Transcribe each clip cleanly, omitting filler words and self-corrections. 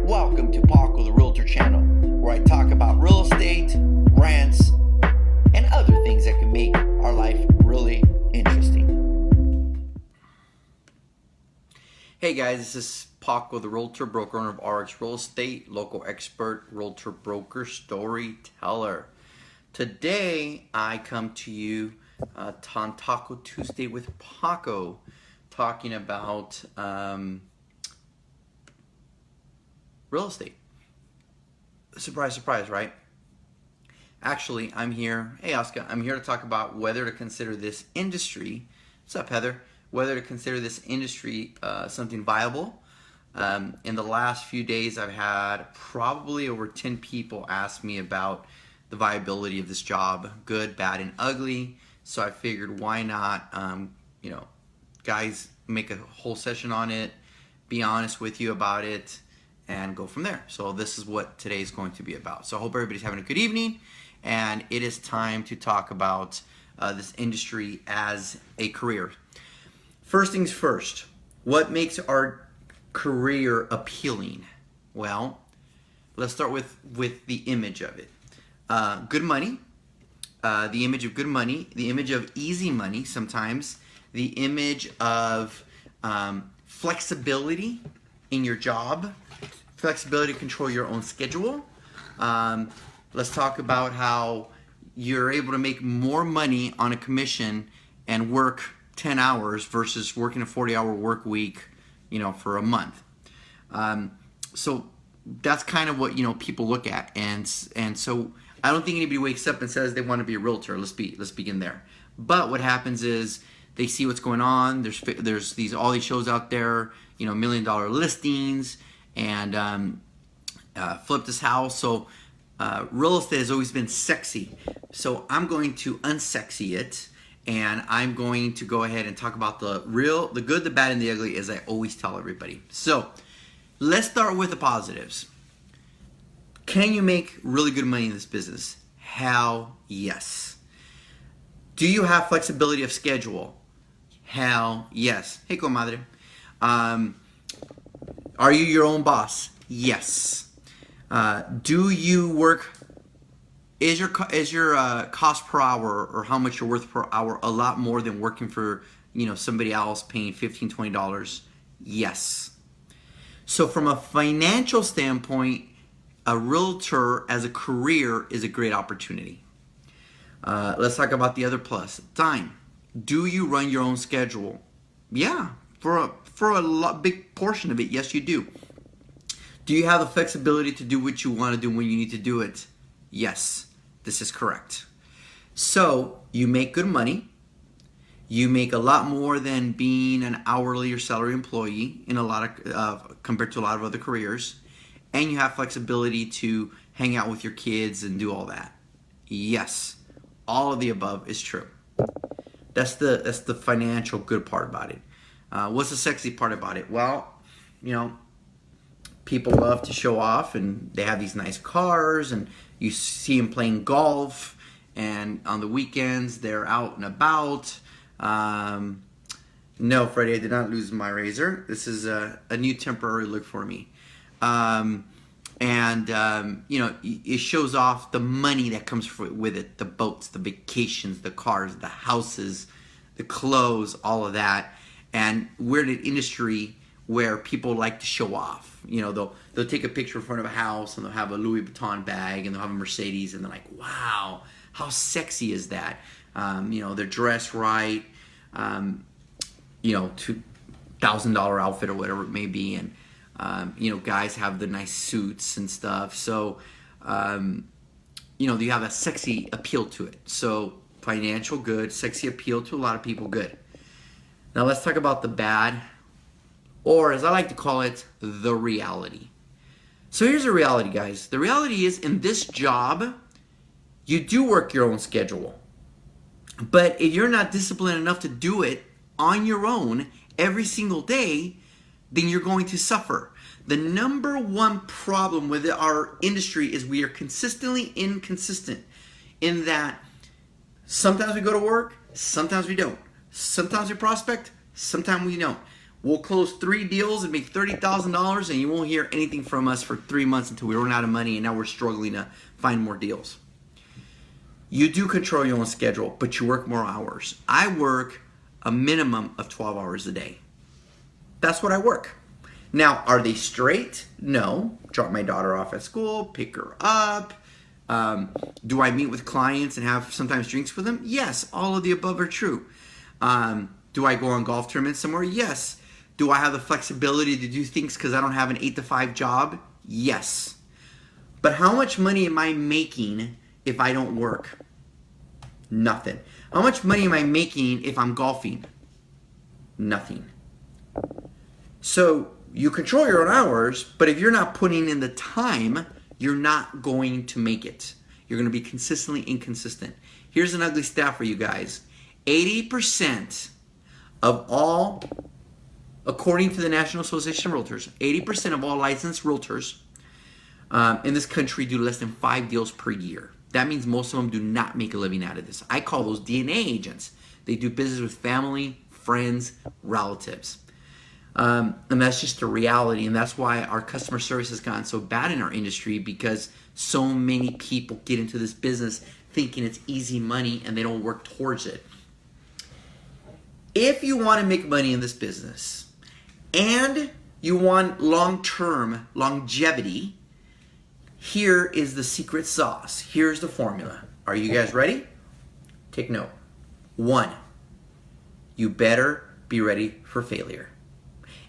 Welcome to Paco the Realtor channel, where I talk about real estate, rants, and other things that can make our life really interesting. Hey guys, this is Paco the Realtor, broker owner of RX Real Estate, local expert, realtor broker, storyteller. Today I come to you on Taco Tuesday with Paco, talking about real estate. Surprise, surprise, right? Actually, I'm here. Hey, Oscar. I'm here to talk about whether to consider this industry. What's up, Heather? Whether to consider this industry something viable. In the last few days, I've had probably over 10 people ask me about the viability of this job, good, bad, and ugly. So I figured, why not, guys, make a whole session on it, be honest with you about it, and go from there. So this is what today is going to be about. So I hope everybody's having a good evening, and it is time to talk about this industry as a career. First things first, what makes our career appealing? Well, let's start with the image of it. Good money, the image of good money, the image of easy money sometimes, the image of flexibility in your job, flexibility to control your own schedule. Let's talk about how you're able to make more money on a commission and work 10 hours versus working a 40-hour work week, for a month. So that's kind of what, people look at. And so I don't think anybody wakes up and says they want to be a realtor. Let's begin there. But what happens is they see what's going on. There's all these shows out there, $1 million listings, and flip this house. So real estate has always been sexy. So I'm going to unsexy it, and I'm going to go ahead and talk about the good, the bad, and the ugly, as I always tell everybody. So let's start with the positives. Can you make really good money in this business? Hell yes. Do you have flexibility of schedule? Hell yes. Hey, comadre. Are you your own boss? Yes. Do you work? Is your cost per hour, or how much you're worth per hour, a lot more than working for somebody else paying $15, $20? Yes. So from a financial standpoint, a realtor as a career is a great opportunity. Let's talk about the other plus. Time. Do you run your own schedule? Yeah. For a big portion of it, yes, you do. Do you have the flexibility to do what you want to do when you need to do it? Yes, this is correct. So you make good money. You make a lot more than being an hourly or salary employee in a lot of compared to a lot of other careers, and you have flexibility to hang out with your kids and do all that. Yes, all of the above is true. That's the financial good part about it. What's the sexy part about it? Well, people love to show off, and they have these nice cars, and you see them playing golf, and on the weekends they're out and about. No, Freddie, I did not lose my razor. This is a new temporary look for me. It shows off the money that comes with it, the boats, the vacations, the cars, the houses, the clothes, all of that. And we're in an industry where people like to show off. They'll take a picture in front of a house, and they'll have a Louis Vuitton bag, and they'll have a Mercedes, and they're like, wow, how sexy is that? They're dressed right, $2,000 outfit or whatever it may be, and guys have the nice suits and stuff. So you have a sexy appeal to it. So financial good, sexy appeal to a lot of people, good. Now let's talk about the bad, or as I like to call it, the reality. So here's the reality, guys. The reality is, in this job, you do work your own schedule. But if you're not disciplined enough to do it on your own every single day, then you're going to suffer. The number one problem with our industry is we are consistently inconsistent, in that sometimes we go to work, sometimes we don't. Sometimes we prospect, sometimes we don't. We'll close 3 deals and make $30,000, and you won't hear anything from us for 3 months until we run out of money, and now we're struggling to find more deals. You do control your own schedule, but you work more hours. I work a minimum of 12 hours a day. That's what I work. Now, are they straight? No. Drop my daughter off at school, pick her up. Do I meet with clients and have sometimes drinks with them? Yes, all of the above are true. Do I go on golf tournaments somewhere? Yes. Do I have the flexibility to do things because I don't have an 8 to 5 job? Yes. But how much money am I making if I don't work? Nothing. How much money am I making if I'm golfing? Nothing. So you control your own hours, but if you're not putting in the time, you're not going to make it. You're going to be consistently inconsistent. Here's an ugly stat for you guys. 80% of all, according to the National Association of Realtors, 80% of all licensed realtors in this country do less than 5 deals per year. That means most of them do not make a living out of this. I call those DNA agents. They do business with family, friends, relatives. And that's just the reality, and that's why our customer service has gotten so bad in our industry, because so many people get into this business thinking it's easy money and they don't work towards it. If you want to make money in this business and you want long-term longevity, here is the secret sauce. Here's the formula. Are you guys ready? Take note. 1, you better be ready for failure.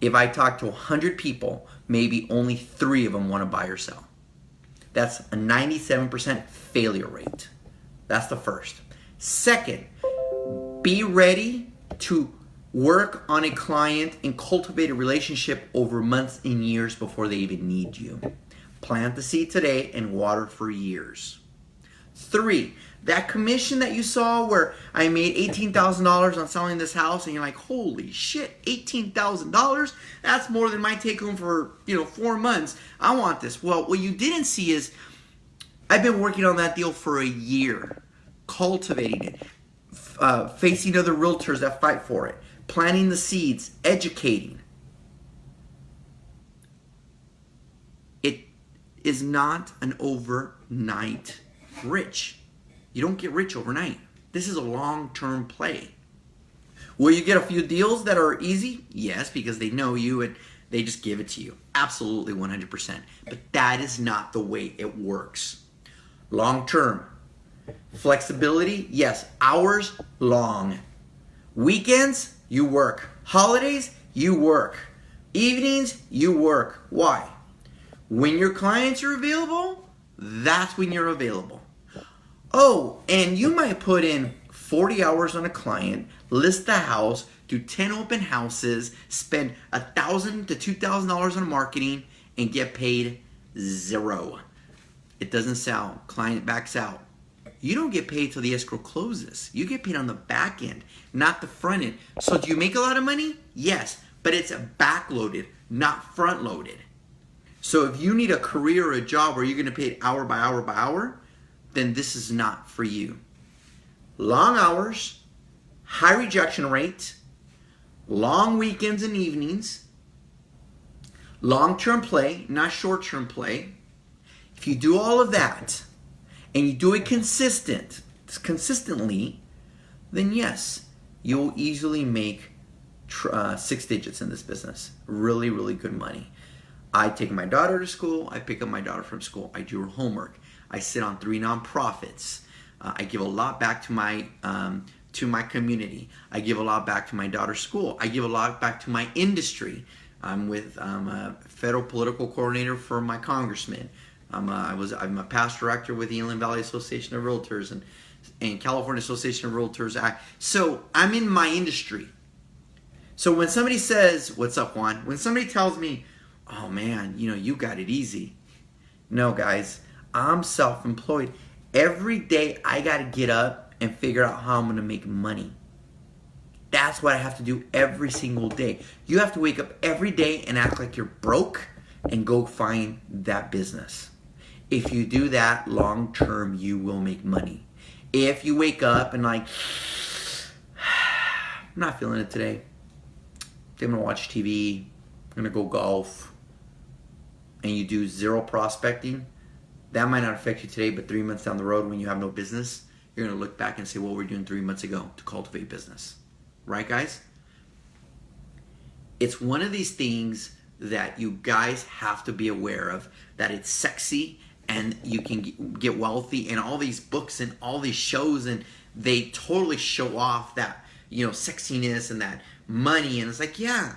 If I talk to 100 people, maybe only 3 of them want to buy or sell. That's a 97% failure rate. That's the first. Second, be ready to work on a client and cultivate a relationship over months and years before they even need you. Plant the seed today and water for years. 3, that commission that you saw where I made $18,000 on selling this house, and you're like, holy shit, $18,000? That's more than my take home for 4 months. I want this. Well, what you didn't see is I've been working on that deal for a year, cultivating it, facing other realtors that fight for it, planting the seeds, educating. It is not an overnight rich. You don't get rich overnight. This is a long-term play. Will you get a few deals that are easy? Yes, because they know you and they just give it to you. Absolutely 100%. But that is not the way it works. Long-term. Flexibility, yes. Hours, long. Weekends, you work. Holidays, you work. Evenings, you work. Why? When your clients are available, that's when you're available. Oh, and you might put in 40 hours on a client, list the house, do 10 open houses, spend $1,000 to $2,000 on marketing, and get paid 0. It doesn't sell. Client backs out. You don't get paid till the escrow closes. You get paid on the back end, not the front end. So do you make a lot of money? Yes, but it's backloaded, not front loaded. So if you need a career or a job where you're going to pay hour by hour by hour, then this is not for you. Long hours, high rejection rate, long weekends and evenings, long-term play, not short-term play. If you do all of that and you do it consistently, then yes, you'll easily make 6 digits in this business. Really, really good money. I take my daughter to school. I pick up my daughter from school. I do her homework. I sit on 3 nonprofits. I give a lot back to my community. I give a lot back to my daughter's school. I give a lot back to my industry. I'm a federal political coordinator for my congressman. I'm a past director with the Inland Valley Association of Realtors and California Association of Realtors. So I'm in my industry. So when somebody says, "What's up, Juan?" When somebody tells me, "Oh man, you got it easy," no, guys. I'm self-employed. Every day I got to get up and figure out how I'm going to make money. That's what I have to do every single day. You have to wake up every day and act like you're broke and go find that business. If you do that long term, you will make money. If you wake up and I'm not feeling it today. I'm going to watch TV, I'm going to go golf, and you do zero prospecting, that might not affect you today, but 3 months down the road when you have no business, you're going to look back and say, what were we doing 3 months ago to cultivate business? Right, guys? It's one of these things that you guys have to be aware of, that it's sexy and you can get wealthy, and all these books and all these shows, and they totally show off that, you know, sexiness and that money, and it's like, yeah.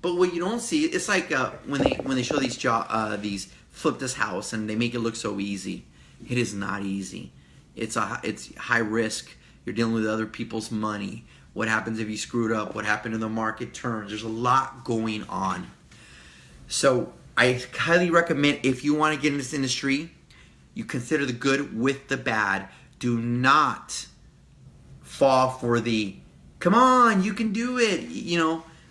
But what you don't see, it's like when they show these flip this house and they make it look so easy. It is not easy. It's high risk. You're dealing with other people's money. What happens if you screwed up? What happened if the market turns? There's a lot going on. So I highly recommend, if you want to get in this industry, you consider the good with the bad. Do not fall for the, come on, you can do it. You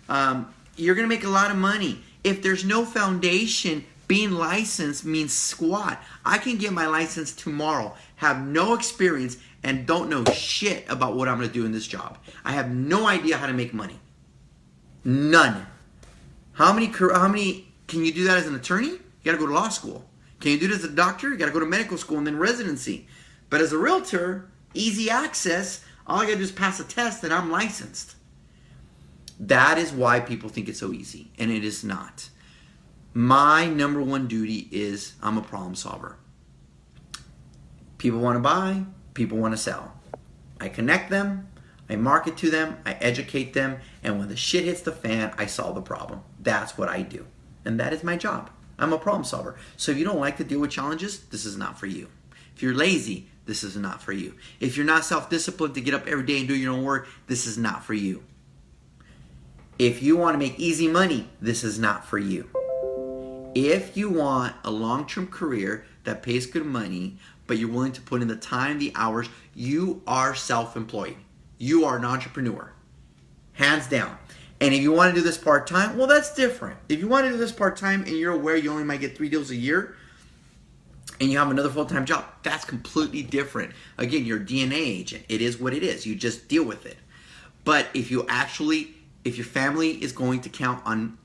know, you're going to make a lot of money. If there's no foundation, being licensed means squat. I can get my license tomorrow, have no experience, and don't know shit about what I'm going to do in this job. I have no idea how to make money. None. How many can you do that as an attorney? You got to go to law school. Can you do it as a doctor? You got to go to medical school and then residency. But as a realtor, easy access, all I got to do is pass a test and I'm licensed. That is why people think it's so easy, and it is not. My number one duty is I'm a problem solver. People want to buy, people want to sell. I connect them, I market to them, I educate them, and when the shit hits the fan, I solve the problem. That's what I do. And that is my job. I'm a problem solver. So if you don't like to deal with challenges, this is not for you. If you're lazy, this is not for you. If you're not self-disciplined to get up every day and do your own work, this is not for you. If you want to make easy money, this is not for you. If you want a long-term career that pays good money, but you're willing to put in the time, the hours, you are self-employed. You are an entrepreneur. Hands down. And if you want to do this part-time, well, that's different. If you want to do this part-time and you're aware you only might get 3 deals a year and you have another full-time job, that's completely different. Again, you're a DNA agent. It is what it is. You just deal with it. But if your family is going to count on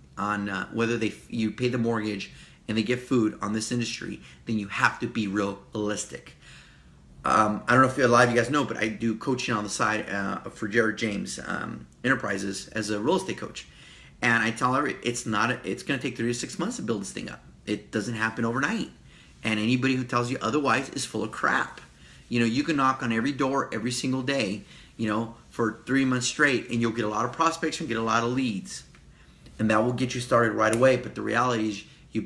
whether you pay the mortgage and they get food on this industry, then you have to be realistic. I don't know if a lot of you guys know, but I do coaching on the side for Jared James Enterprises as a real estate coach. And I tell everybody, it's going to take 3 to 6 months to build this thing up. It doesn't happen overnight. And anybody who tells you otherwise is full of crap. You know, you can knock on every door every single day, you know, for 3 months straight, and you'll get a lot of prospects and get a lot of leads. And that will get you started right away. But the reality is you're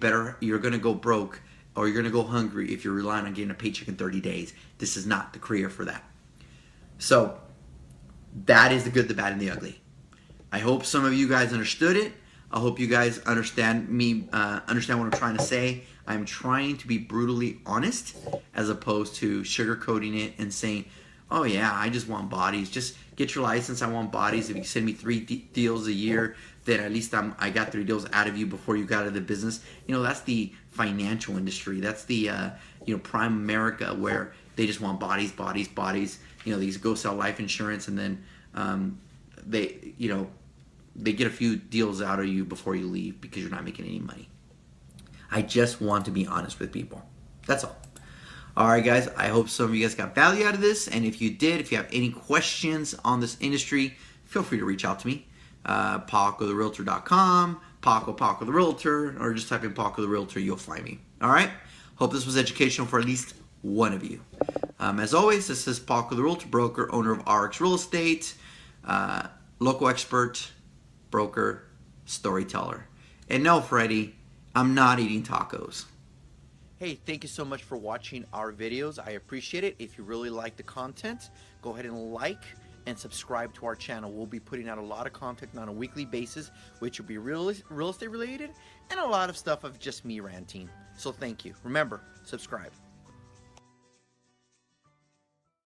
going to go broke, or you're going to go hungry if you're relying on getting a paycheck in 30 days. This is not the career for that. So that is the good, the bad, and the ugly. I hope some of you guys understood it. I hope you guys understand what I'm trying to say. I'm trying to be brutally honest as opposed to sugarcoating it and saying, oh yeah, I just want bodies. Just get your license. I want bodies. If you send me 3 deals a year, then at least I got 3 deals out of you before you got out of the business. You know, that's the financial industry. That's the prime America, where they just want bodies. You know, they go sell life insurance, and then they get a few deals out of you before you leave because you're not making any money. I just want to be honest with people. That's all. All right, guys, I hope some of you guys got value out of this. And if you did, if you have any questions on this industry, feel free to reach out to me. PacoTheRealtor.com, Paco the Realtor, or just type in Paco the Realtor, you'll find me. All right? Hope this was educational for at least one of you. As always, this is Paco the Realtor, broker, owner of RX Real Estate, local expert, broker, storyteller. And no, Freddie, I'm not eating tacos. Hey, thank you so much for watching our videos. I appreciate it. If you really like the content, go ahead and like and subscribe to our channel. We'll be putting out a lot of content on a weekly basis, which will be real estate related, and a lot of stuff of just me ranting. So thank you. Remember, subscribe.